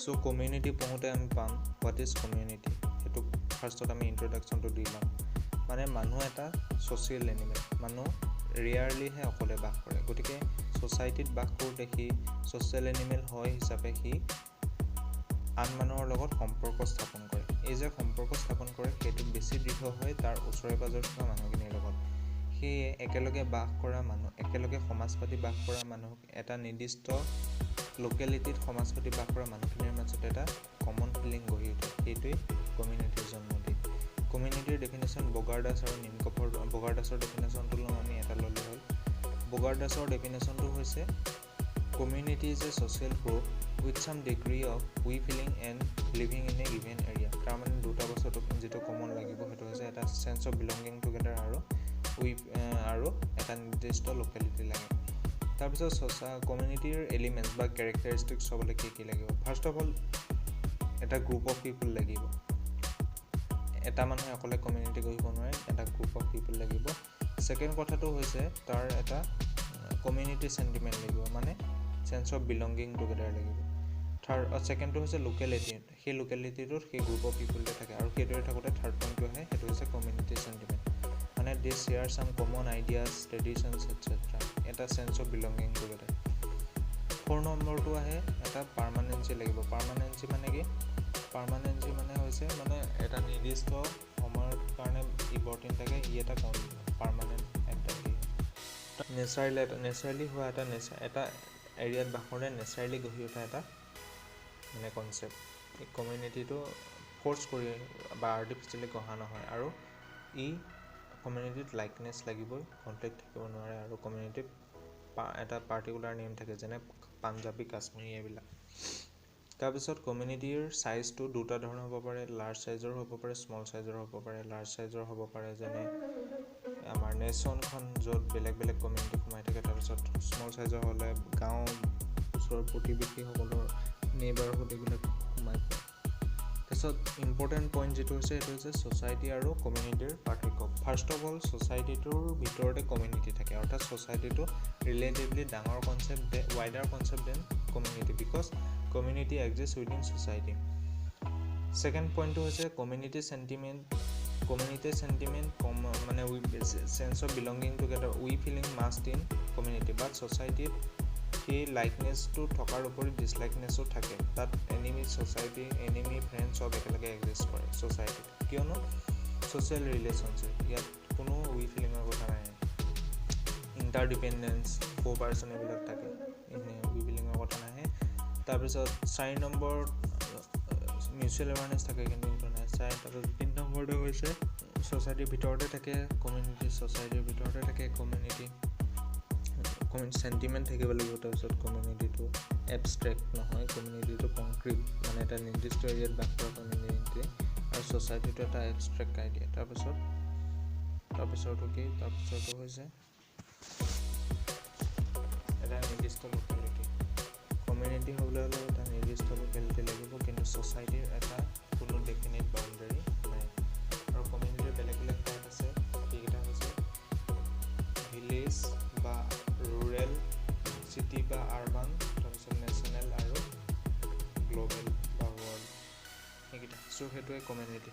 So community পঢ়োঁতে আমি পাম হোৱাট ইজ কমিউনিটি। সেইটো ফাৰ্ষ্টত আমি ইন্ট্ৰডাকশ্যনটো দি লওঁ। মানে মানুহ এটা ছ'চিয়েল এনিমেল, মানুহ ৰেয়াৰলিহে অকলে বাস কৰে। গতিকে ছ'চাইটিত বাস কৰোঁতে সি ছ'চিয়েল এনিমেল হয় হিচাপে সি আন মানুহৰ লগত সম্পৰ্ক স্থাপন কৰে। এই যে সম্পৰ্ক স্থাপন কৰে সেইটো বেছি দৃঢ় হয় তাৰ ওচৰে পাঁজৰে থকা মানুহখিনিৰ লগত। সেয়ে একেলগে বাস কৰা মানুহ, একেলগে সমাজ পাতি বাস কৰা মানুহ, এটা নিৰ্দিষ্ট লোকেলিটিত সমাজ পাতি বাস কৰা মানুহখিনিৰ মাজত এটা কমন ফিলিং গঢ়ি উঠে। সেইটোৱেই কমিউনিটিৰ জন্ম দিয়ে। কমিউনিটিৰ ডেফিনেশ্যন বগাৰদাস আৰু নিমকফৰ বগাৰদাসৰ ডেফিনেশ্যনটো লওঁ আমি, এটা ল'লে হ'ল। বগাৰদাসৰ ডেফিনেশ্যনটো হৈছে community is a social group with some degree of we feeling and living in a given area. তাৰমানে দুটা বস্তুটো যিটো কমন লাগিব সেইটো হৈছে এটা চেন্স অফ বিলংগিং টুগেডাৰ আৰু এটা নিৰ্দিষ্ট লোকেলিটি লাগে। তাৰপিছত কমিউনিটিৰ এলিমেণ্টছ বা কেৰেক্টাৰিষ্টিক্স হ'বলৈ কি লাগিব? ফাৰ্ষ্ট অফ অল এটা গ্ৰুপ অফ পিপুল লাগিব। এটা মানুহে অকলে কমিউনিটি গঢ়িব নোৱাৰে, এটা গ্ৰুপ অফ পিপুল লাগিব। ছেকেণ্ড কথাটো হৈছে তাৰ এটা কমিউনিটি চেণ্টিমেণ্ট লাগিব, মানে চেন্স অফ বিলংগিং টুগেডাৰ লাগিব। ছেকেণ্ডটো হৈছে লোকেলিটি, সেই লোকেলিটিটোত সেই গ্ৰুপ অফ পিপুলটো থাকে। আৰু সেইদৰে থাকোঁতে থাৰ্ড পইণ্টটো আহে, সেইটো হৈছে কমিউনিটি চেণ্টিমেণ্ট, মানে they share some common ideas, traditions etcetera, এটা চেন্স অফ বিলংগিং টুগেডাৰ। 4 নম্বৰটো আহে এটা পাৰ্মানেঞ্চি লাগিব। পাৰ্মানেঞ্চি মানে কি? পাৰ্মানেঞ্চি মানে হৈছে মানে এটা নিৰ্দিষ্ট সময়ৰ কাৰণে ইম্পৰ্টেণ্ট থাকে, ই এটা পাৰ্মানেণ্ট এণ্টিটি। নেচাৰেলি হোৱা এটা এৰিয়াত বাস কৰোঁতে নেচাৰেলি গঢ়ি উঠা এটা মানে কনচেপ্ট। এই কমিউনিটিটো ফ'ৰ্চ কৰি বা আৰ্টিফিচিয়েলি গঢ়া নহয়, আৰু ই কমিউনিটিত লাইকনেছ লাগিবই, কনফ্লিক্ট থাকিব নোৱাৰে। আৰু কমিউনিটিত এটা পাৰ্টিকুলাৰ নেম থাকে, যেনে পাঞ্জাবী, কাশ্মীৰী এইবিলাক। তাৰপিছত কমিউনিটিৰ ছাইজটো দুটা ধৰণৰ হ'ব পাৰে, লাৰ্জ ছাইজৰো হ'ব পাৰে, স্মল ছাইজৰো হ'ব পাৰে। লাৰ্জ ছাইজৰ হ'ব পাৰে যেনে আমাৰ নেশ্যনখন য'ত বেলেগ বেলেগ কমিউনিটি সোমাই থাকে। তাৰপিছত স্মল ছাইজৰ হ'লে গাঁও, ওচৰৰ প্ৰতিবেশীসকলৰ নেইবাৰহুড এইবিলাক সোমাই পৰে। তাৰপিছত ইম্পৰ্টেণ্ট পইণ্ট যিটো হৈছে সেইটো হৈছে ছ'চাইটি আৰু কমিউনিটিৰ পাৰ্থক্য। ফাৰ্ষ্ট অফ অল ছ'চাইটিটোৰ ভিতৰতে কমিউনিটি থাকে, অৰ্থাৎ ছ'চাইটিটো ৰিলেটিভলি ডাঙৰ concept, wider concept than community, because community exist within society. Second পইণ্টটো হৈছে কমিউনিটি চেণ্টিমেণ্ট মানে sense of belonging together, we feeling must in community, but ছ'চাইটিত সেই লাইকনেছটো থকাৰ উপৰি ডিছলাইকনেছো থাকে। তাত এনিমি ফ্ৰেণ্ড চব একেলগে এক্সিষ্ট কৰে ছ'চাইটিত, কিয়নো ছ'চিয়েল ৰিলেশ্যনশ্বিপ, ইয়াত কোনো উই ফিলিঙৰ কথা নাই। ইণ্টাৰডিপেণ্ডেঞ্চ, কোপাৰেশ্যন এইবিলাক থাকে, উই ফিলিঙৰ কথা নাহে। তাৰপিছত 4 নম্বৰত মিউচুৱেল এৱাৰনেছ থাকে, কিন্তু সেইটো নাই। তাৰপিছত 3 নম্বৰটো হৈছে ছ'চাইটিৰ ভিতৰতে থাকে কমিউনিটি, ছ'চাইটিৰ ভিতৰতে থাকে কমিউনিটি চেণ্টিমেণ্ট থাকিব লাগিব। তাৰপিছত কমিউনিটিটো এবষ্ট্ৰেক্ট নহয়, কমিউনিটিটো কংক্ৰিট, মানে এটা নিৰ্দিষ্ট এৰিয়াত বাস কৰা কমিউনিটি, আৰু ছ'চাইটিটো এটা এবষ্ট্ৰেক্ট আইডিয়া। তাৰপিছৰটো হৈছে এটা নিৰ্দিষ্ট লোকেলিটি। কমিউনিটি হ'বলৈ হ'লে এটা নিৰ্দিষ্ট লোকেলিটি লাগিব, কিন্তু ছ'চাইটিৰ এটা কোনো ডেফিনিট বাউণ্ডেৰী নাই। আৰু কমিউনিটিৰ বেলেগ বেলেগ টাইপ আছে, সেইকেইটা হৈছে ভিলেজ বা ৰুৰেল, চিটি বা আৰ্বান, তাৰপিছত নেশ্যনেল আৰু গ্ল'বেল বা ৱৰ্ল্ড, সেইকেইটা। চ' সেইটোৱে কমিউনিটি।